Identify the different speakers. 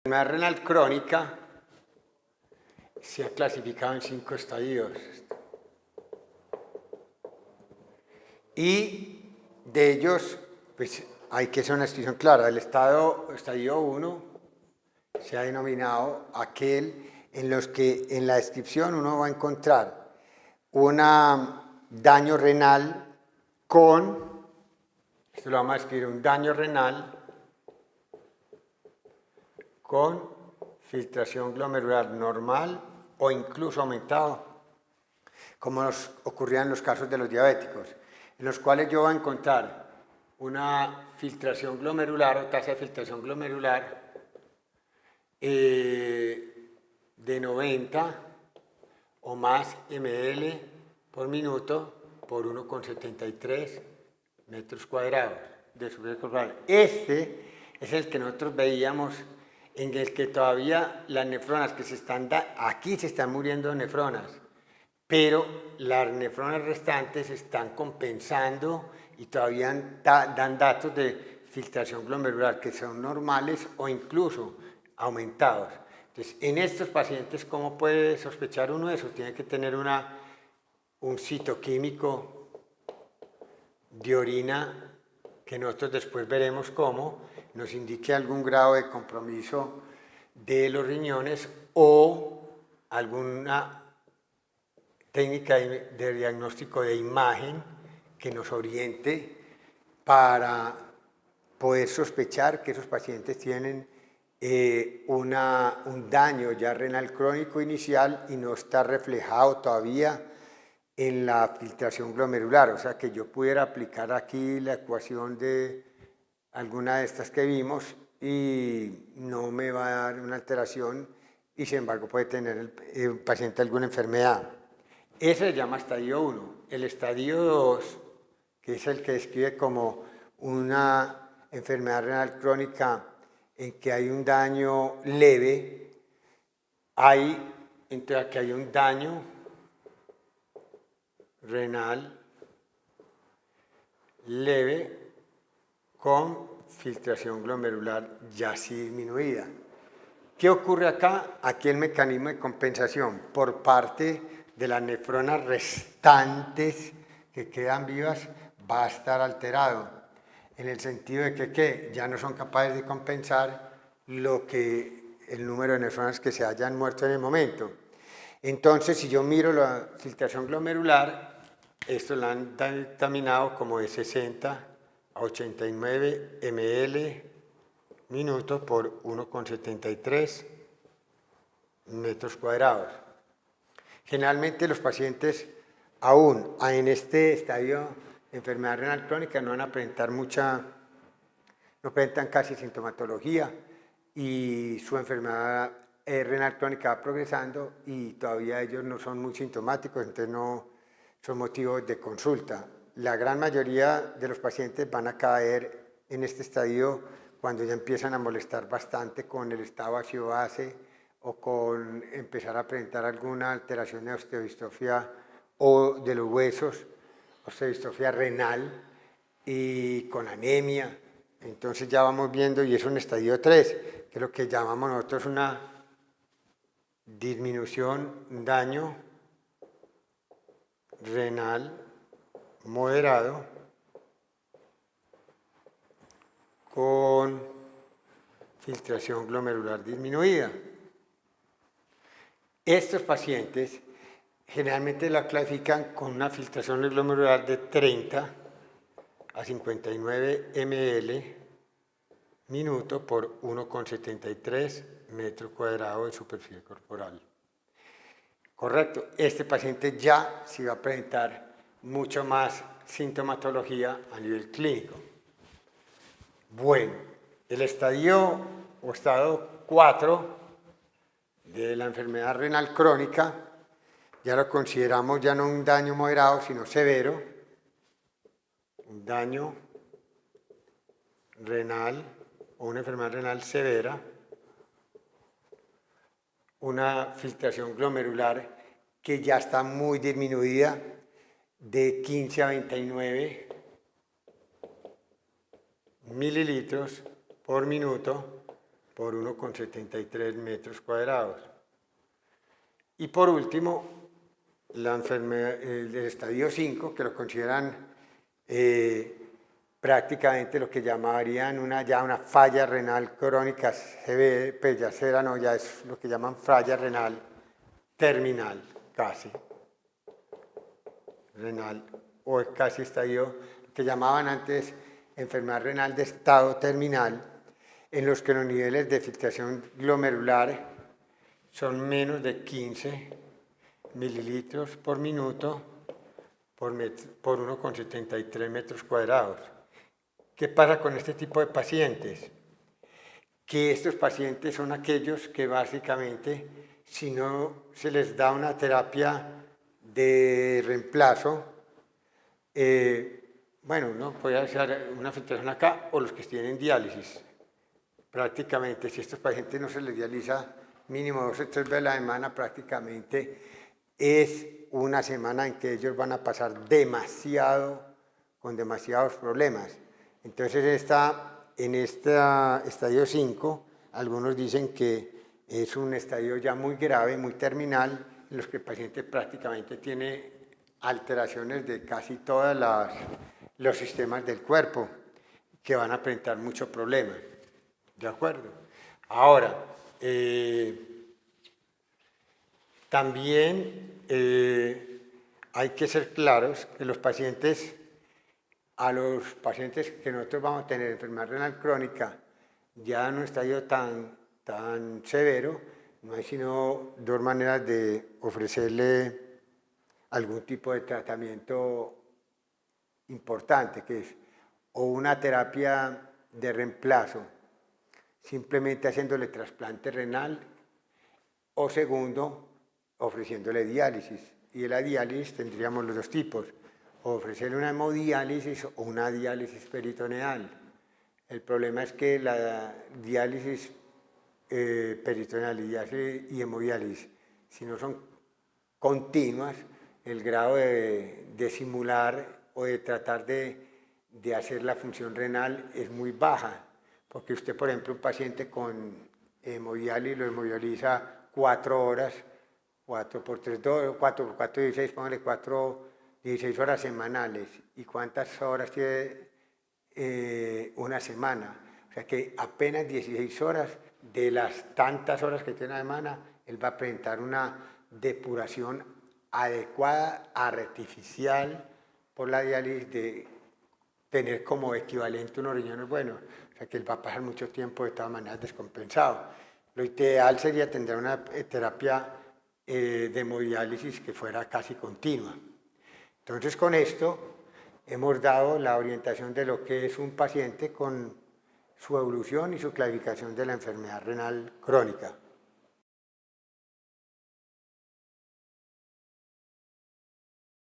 Speaker 1: La enfermedad renal crónica se ha clasificado en 5 estadios y de ellos pues, hay que hacer una descripción clara. El estadio 1 se ha denominado aquel en los que en la descripción uno va a encontrar un daño renal con, esto lo vamos a escribir, un daño renal con filtración glomerular normal o incluso aumentado, como nos ocurría en los casos de los diabéticos, en los cuales yo voy a encontrar una filtración glomerular o tasa de filtración glomerular de 90 o más ml por minuto por 1,73 metros cuadrados de superficie corporal. Este es el que nosotros veíamos en el que todavía las nefronas que se están aquí se están muriendo nefronas, pero las nefronas restantes están compensando y todavía dan datos de filtración glomerular que son normales o incluso aumentados. Entonces, en estos pacientes, ¿cómo puede sospechar uno de eso? Tiene que tener un citoquímico de orina que nosotros después veremos cómo nos indique algún grado de compromiso de los riñones o alguna técnica de diagnóstico de imagen que nos oriente para poder sospechar que esos pacientes tienen un daño ya renal crónico inicial y no está reflejado todavía en la filtración glomerular, o sea que yo pudiera aplicar aquí la ecuación de alguna de estas que vimos y no me va a dar una alteración y sin embargo puede tener el paciente alguna enfermedad. Ese se llama estadio 1. El estadio 2, que es el que describe como una enfermedad renal crónica en que hay un daño leve, entre que hay un daño renal leve con filtración glomerular ya sí disminuida. ¿Qué ocurre acá? Aquí el mecanismo de compensación por parte de las nefronas restantes que quedan vivas va a estar alterado, en el sentido de que ya no son capaces de compensar el número de nefronas que se hayan muerto en el momento. Entonces, si yo miro la filtración glomerular, esto lo han dictaminado como de 60 a 89 ml minutos por 1,73 metros cuadrados. Generalmente los pacientes aún en este estadio de enfermedad renal crónica no van a presentar no presentan casi sintomatología y su enfermedad renal crónica va progresando y todavía ellos no son muy sintomáticos, entonces no son motivos de consulta. La gran mayoría de los pacientes van a caer en este estadio cuando ya empiezan a molestar bastante con el estado ácido-base o con empezar a presentar alguna alteración de osteodistrofia o de los huesos, osteodistrofia renal y con anemia. Entonces ya vamos viendo, y es un estadio 3, que es lo que llamamos nosotros una disminución, daño renal moderado con filtración glomerular disminuida. Estos pacientes generalmente la clasifican con una filtración glomerular de 30 a 59 ml minuto por 1,73 metros cuadrados de superficie corporal. Correcto, este paciente ya sí va a presentar mucho más sintomatología a nivel clínico. Bueno, el estadio o estado 4 de la enfermedad renal crónica ya lo consideramos ya no un daño moderado, sino severo, un daño renal o una enfermedad renal severa, una filtración glomerular que ya está muy disminuida de 15 a 29 mililitros por minuto por 1,73 metros cuadrados. Y por último, la enfermedad del estadio 5, que lo consideran prácticamente lo que llamarían ya una falla renal crónica severa, pues ya severa no, ya es lo que llaman falla renal terminal, casi. Renal, o casi estadio, que llamaban antes enfermedad renal de estado terminal, en los que los niveles de filtración glomerular son menos de 15 mililitros por minuto por 1,73 metros cuadrados. ¿Qué pasa con este tipo de pacientes? Que estos pacientes son aquellos que básicamente, si no se les da una terapia de reemplazo, bueno, no puede ser una filtración acá, o los que tienen diálisis. Prácticamente, si a estos pacientes no se les dializa mínimo 2 o 3 veces a la semana, prácticamente es una semana en que ellos van a pasar con demasiados problemas. Entonces, en este estadio 5, algunos dicen que es un estadio ya muy grave, muy terminal, en los que el paciente prácticamente tiene alteraciones de casi todos los sistemas del cuerpo, que van a presentar muchos problemas. ¿De acuerdo? Ahora, también hay que ser claros que a los pacientes que nosotros vamos a tener enfermedad renal crónica, ya en un estadio tan severo, no hay sino dos maneras de ofrecerle algún tipo de tratamiento importante, que es o una terapia de reemplazo, simplemente haciéndole trasplante renal, o segundo, ofreciéndole diálisis. Y en la diálisis tendríamos los dos tipos, o ofrecerle una hemodiálisis o una diálisis peritoneal. El problema es que la diálisis peritoneal y hemodiálisis, si no son continuas, el grado de simular o de tratar de hacer la función renal es muy baja, porque usted, por ejemplo, un paciente con hemodiálisis lo hemodializa 4 horas, 4 por 3, 4 por 4, 16, póngale 16 horas semanales. ¿Y cuántas horas tiene una semana? O sea que apenas 16 horas de las tantas horas que tiene una semana, él va a presentar una depuración adecuada, artificial, por la diálisis, de tener como equivalente unos riñones buenos. O sea que él va a pasar mucho tiempo de todas maneras descompensado. Lo ideal sería tener una terapia de hemodiálisis que fuera casi continua. Entonces, con esto hemos dado la orientación de lo que es un paciente con su evolución y su clasificación de la enfermedad renal crónica.